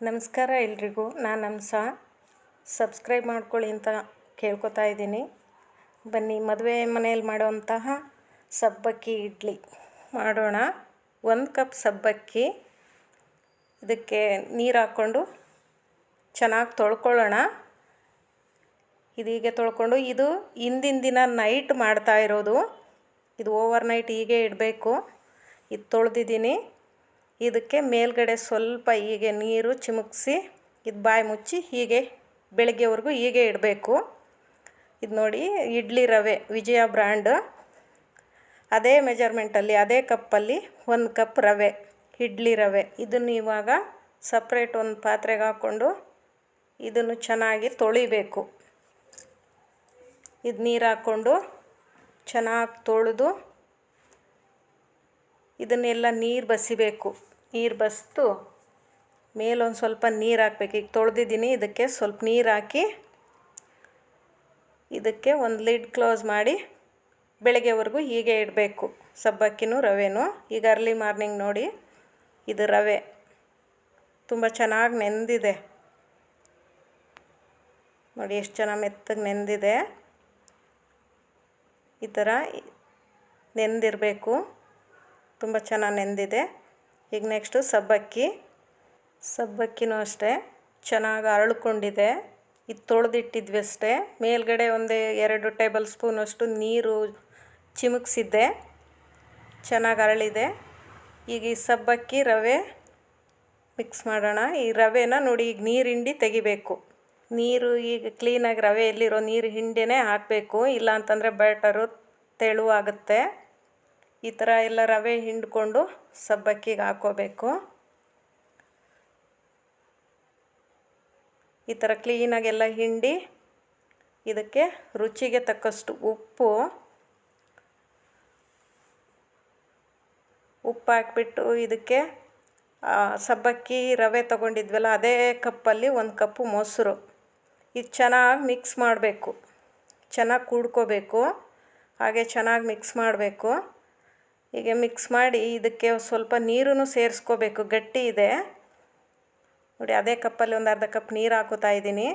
ನಮಸ್ಕಾರ ಎಲ್ರಿಗೂ. ನಾನು ಹಂಸ. ಸಬ್ಸ್ಕ್ರೈಬ್ ಮಾಡ್ಕೊಳ್ಳಿ ಅಂತ ಕೇಳ್ಕೊತಾ ಇದ್ದೀನಿ. ಬನ್ನಿ ಮದುವೆ ಮನೆಯಲ್ಲಿ ಮಾಡೋವಂತಹ ಸಬ್ಬಕ್ಕಿ ಇಡ್ಲಿ ಮಾಡೋಣ. 1 ಕಪ್ ಸಬ್ಬಕ್ಕಿ, ಇದಕ್ಕೆ ನೀರು ಹಾಕ್ಕೊಂಡು ಚೆನ್ನಾಗಿ ತೊಳ್ಕೊಳ್ಳೋಣ. ಇದೀಗೆ ತೊಳ್ಕೊಂಡು, ಇದು ಹಿಂದಿನ ದಿನ ನೈಟ್ ಮಾಡ್ತಾ ಇರೋದು. ಇದು ಓವರ್ ನೈಟ್ ಹೀಗೆ ಇಡಬೇಕು. ಇದು ತೊಳೆದಿದ್ದೀನಿ. ಇದಕ್ಕೆ ಮೇಲ್ಗಡೆ ಸ್ವಲ್ಪ ಹೀಗೆ ನೀರು ಚಿಮುಕಿಸಿ ಇದು ಬಾಯಿ ಮುಚ್ಚಿ ಹೀಗೆ ಬೆಳಗ್ಗೆವರೆಗೂ ಹೀಗೆ ಇಡಬೇಕು. ಇದು ನೋಡಿ, ಇಡ್ಲಿ ರವೆ ವಿಜಯ ಬ್ರ್ಯಾಂಡ್, ಅದೇ ಮೆಜರ್ಮೆಂಟಲ್ಲಿ ಅದೇ ಕಪ್ಪಲ್ಲಿ 1 ಕಪ್ ರವೆ, ಇಡ್ಲಿ ರವೆ. ಇದನ್ನು ಇವಾಗ ಸಪ್ರೇಟ್ ಒಂದು ಪಾತ್ರೆಗೆ ಹಾಕ್ಕೊಂಡು ಇದನ್ನು ಚೆನ್ನಾಗಿ ತೊಳಿಬೇಕು. ಇದು ನೀರು ಹಾಕ್ಕೊಂಡು ಚೆನ್ನಾಗಿ ತೊಳೆದು ಇದನ್ನೆಲ್ಲ ನೀರು ಬಸಿಬೇಕು. ನೀರು ಬಸಿದು ಮೇಲೊಂದು ಸ್ವಲ್ಪ ನೀರು ಹಾಕ್ಬೇಕು. ಈಗ ತೊಳೆದಿದ್ದೀನಿ, ಇದಕ್ಕೆ ಸ್ವಲ್ಪ ನೀರು ಹಾಕಿ ಇದಕ್ಕೆ ಒಂದು ಲಿಡ್ ಕ್ಲೋಸ್ ಮಾಡಿ ಬೆಳಗ್ಗೆವರೆಗೂ ಹೀಗೆ ಇಡಬೇಕು. ಸಬ್ಬಕ್ಕಿನೂ ರವೆನೂ. ಈಗ ಅರ್ಲಿ ಮಾರ್ನಿಂಗ್ ನೋಡಿ, ಇದು ರವೆ ತುಂಬ ಚೆನ್ನಾಗಿ ನೆಂದಿದೆ. ನೋಡಿ ಎಷ್ಟು ಚೆನ್ನಾಗಿ ಮೆತ್ತಗೆ ನೆಂದಿದೆ. ಈ ಥರ ನೆಂದಿರಬೇಕು. ತುಂಬ ಚೆನ್ನಾಗಿ ನೆಂದಿದೆ. ಈಗ ನೆಕ್ಸ್ಟು ಸಬ್ಬಕ್ಕಿನೂ ಅಷ್ಟೇ ಚೆನ್ನಾಗಿ ಅರಳ್ಕೊಂಡಿದೆ. ಇದು ತೊಳೆದಿಟ್ಟಿದ್ವಿ ಅಷ್ಟೇ. ಮೇಲ್ಗಡೆ ಒಂದು 2 ಟೇಬಲ್ ಸ್ಪೂನಷ್ಟು ನೀರು ಚಿಮುಕಿಸಿದ್ದೆ, ಚೆನ್ನಾಗಿ ಅರಳಿದೆ. ಈಗ ಈ ಸಬ್ಬಕ್ಕಿ ರವೆ ಮಿಕ್ಸ್ ಮಾಡೋಣ. ಈ ರವೆನ ನೋಡಿ, ಈಗ ನೀರು ಹಿಂಡಿ ತೆಗಿಬೇಕು. ನೀರು ಈಗ ಕ್ಲೀನಾಗಿ ರವೆ ಎಲ್ಲಿರೋ ನೀರು ಹಿಂಡಿನೇ ಹಾಕಬೇಕು, ಇಲ್ಲ ಅಂತಂದರೆ ಬ್ಯಾಟರು ತೆಳುವಾಗುತ್ತೆ. ಈ ಥರ ಎಲ್ಲ ರವೆ ಹಿಂಡ್ಕೊಂಡು ಸಬ್ಬಕ್ಕಿಗೆ ಹಾಕ್ಕೋಬೇಕು. ಈ ಥರ ಕ್ಲೀನಾಗೆಲ್ಲ ಹಿಂಡಿ ಇದಕ್ಕೆ ರುಚಿಗೆ ತಕ್ಕಷ್ಟು ಉಪ್ಪು ಹಾಕ್ಬಿಟ್ಟು ಇದಕ್ಕೆ ಸಬ್ಬಕ್ಕಿ ರವೆ ತೊಗೊಂಡಿದ್ವಲ್ಲ ಅದೇ ಕಪ್ಪಲ್ಲಿ 1 ಕಪ್ಪು ಮೊಸರು. ಇದು ಚೆನ್ನಾಗಿ ಮಿಕ್ಸ್ ಮಾಡಬೇಕು, ಚೆನ್ನಾಗಿ ಕೂಡ್ಕೋಬೇಕು. ಹಾಗೆ ಚೆನ್ನಾಗಿ ಮಿಕ್ಸ್ ಮಾಡಬೇಕು. ಹೀಗೆ ಮಿಕ್ಸ್ ಮಾಡಿ ಇದಕ್ಕೆ ಸ್ವಲ್ಪ ನೀರನ್ನು ಸೇರಿಸ್ಕೋಬೇಕು. ಗಟ್ಟಿ ಇದೆ ನೋಡಿ, ಅದೇ ಕಪ್ಪಲ್ಲಿ ಒಂದು ಅರ್ಧ ಕಪ್ ನೀರು ಹಾಕೋತಾ ಇದ್ದೀನಿ.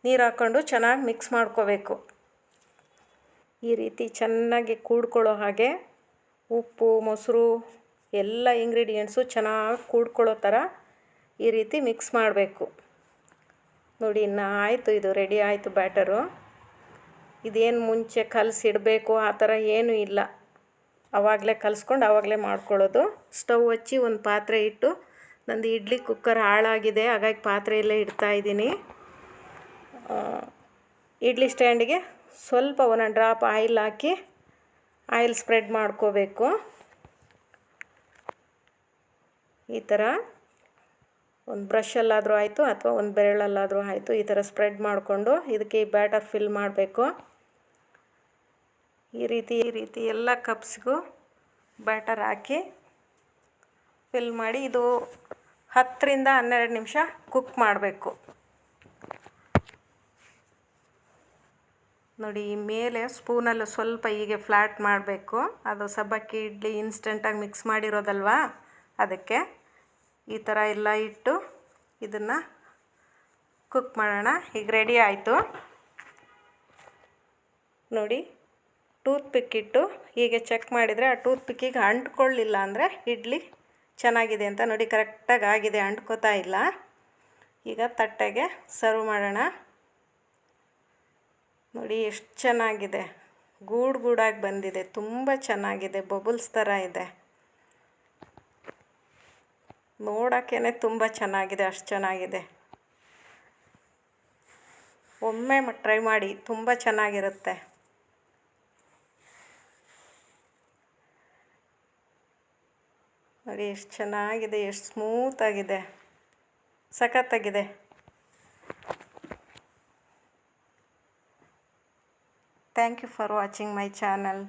ನೀರು ಹಾಕ್ಕೊಂಡು ಚೆನ್ನಾಗಿ ಮಿಕ್ಸ್ ಮಾಡ್ಕೋಬೇಕು. ಈ ರೀತಿ ಚೆನ್ನಾಗಿ ಕೂಡ್ಕೊಳ್ಳೋ ಹಾಗೆ ಉಪ್ಪು, ಮೊಸರು ಎಲ್ಲ ಇಂಗ್ರೀಡಿಯೆಂಟ್ಸು ಚೆನ್ನಾಗಿ ಕೂಡ್ಕೊಳ್ಳೋ ಥರ ಈ ರೀತಿ ಮಿಕ್ಸ್ ಮಾಡಬೇಕು. ನೋಡಿ, ಇನ್ನು ಆಯಿತು, ಇದು ರೆಡಿ ಆಯಿತು ಬ್ಯಾಟರು. ಇದೇನು ಮುಂಚೆ ಕಲಸಿಡಬೇಕು ಆ ಥರ ಏನೂ ಇಲ್ಲ. ಆವಾಗಲೇ ಕಲಿಸ್ಕೊಂಡು ಆವಾಗಲೇ ಮಾಡ್ಕೊಳ್ಳೋದು. ಸ್ಟವ್ ಹಚ್ಚಿ ಒಂದು ಪಾತ್ರೆ ಇಟ್ಟು, ನಂದು ಇಡ್ಲಿ ಕುಕ್ಕರ್ ಹಾಳಾಗಿದೆ, ಹಾಗಾಗಿ ಪಾತ್ರೆಯಲ್ಲೇ ಇಡ್ತಾಯಿದ್ದೀನಿ. ಇಡ್ಲಿ ಸ್ಟ್ಯಾಂಡಿಗೆ ಸ್ವಲ್ಪ 1 ಡ್ರಾಪ್ ಆಯಿಲ್ ಹಾಕಿ ಆಯಿಲ್ ಸ್ಪ್ರೆಡ್ ಮಾಡ್ಕೋಬೇಕು. ಈ ಥರ ಒಂದು ಬ್ರಷಲ್ಲಾದರೂ ಆಯಿತು ಅಥವಾ ಒಂದು ಬೆರಳಲ್ಲಾದರೂ ಆಯಿತು, ಈ ಥರ ಸ್ಪ್ರೆಡ್ ಮಾಡಿಕೊಂಡು ಇದಕ್ಕೆ ಈ ಬ್ಯಾಟರ್ ಫಿಲ್ ಮಾಡಬೇಕು. ಈ ರೀತಿ ಎಲ್ಲ ಕಪ್ಸ್ಗೂ ಬ್ಯಾಟರ್ ಹಾಕಿ ಫಿಲ್ ಮಾಡಿ ಇದು 10 ರಿಂದ 12 ನಿಮಿಷ ಕುಕ್ ಮಾಡಬೇಕು. ನೋಡಿ, ಈ ಮೇಲೆ ಸ್ಪೂನಲ್ಲಿ ಸ್ವಲ್ಪ ಹೀಗೆ ಫ್ಲ್ಯಾಟ್ ಮಾಡಬೇಕು. ಅದು ಸಬ್ಬಕ್ಕಿ ಇಡ್ಲಿ ಇನ್ಸ್ಟೆಂಟಾಗಿ ಮಿಕ್ಸ್ ಮಾಡಿರೋದಲ್ವಾ, ಅದಕ್ಕೆ ಈ ಥರ ಎಲ್ಲ ಇಟ್ಟು ಇದನ್ನು ಕುಕ್ ಮಾಡೋಣ. ಈಗ ರೆಡಿ ಆಯಿತು ನೋಡಿ. ಟೂತ್ ಪಿಕ್ ಇಟ್ಟು ಹೀಗೆ ಚೆಕ್ ಮಾಡಿದರೆ ಆ ಟೂತ್ ಪಿಕ್ಕಿಗೆ ಅಂಟ್ಕೊಳ್ಳಿಲ್ಲ ಅಂದರೆ ಇಡ್ಲಿ ಚೆನ್ನಾಗಿದೆ ಅಂತ. ನೋಡಿ, ಕರೆಕ್ಟಾಗಿ ಆಗಿದೆ, ಅಂಟ್ಕೋತಾ ಇಲ್ಲ. ಈಗ ತಟ್ಟೆಗೆ ಸರ್ವ್ ಮಾಡೋಣ. ನೋಡಿ ಎಷ್ಟು ಚೆನ್ನಾಗಿದೆ, ಗೂಡಾಗಿ ಬಂದಿದೆ, ತುಂಬ ಚೆನ್ನಾಗಿದೆ, ಬಬಲ್ಸ್ ಥರ ಇದೆ. ನೋಡೋಕ್ಕೇ ತುಂಬ ಚೆನ್ನಾಗಿದೆ, ಅಷ್ಟು ಚೆನ್ನಾಗಿದೆ. ಒಮ್ಮೆ ಟ್ರೈ ಮಾಡಿ, ತುಂಬ ಚೆನ್ನಾಗಿರುತ್ತೆ. ನೋಡಿ ಎಷ್ಟು ಚೆನ್ನಾಗಿದೆ, ಎಷ್ಟು ಸ್ಮೂತಾಗಿದೆ, ಸಖತ್ತಾಗಿದೆ. Thank you for watching my channel.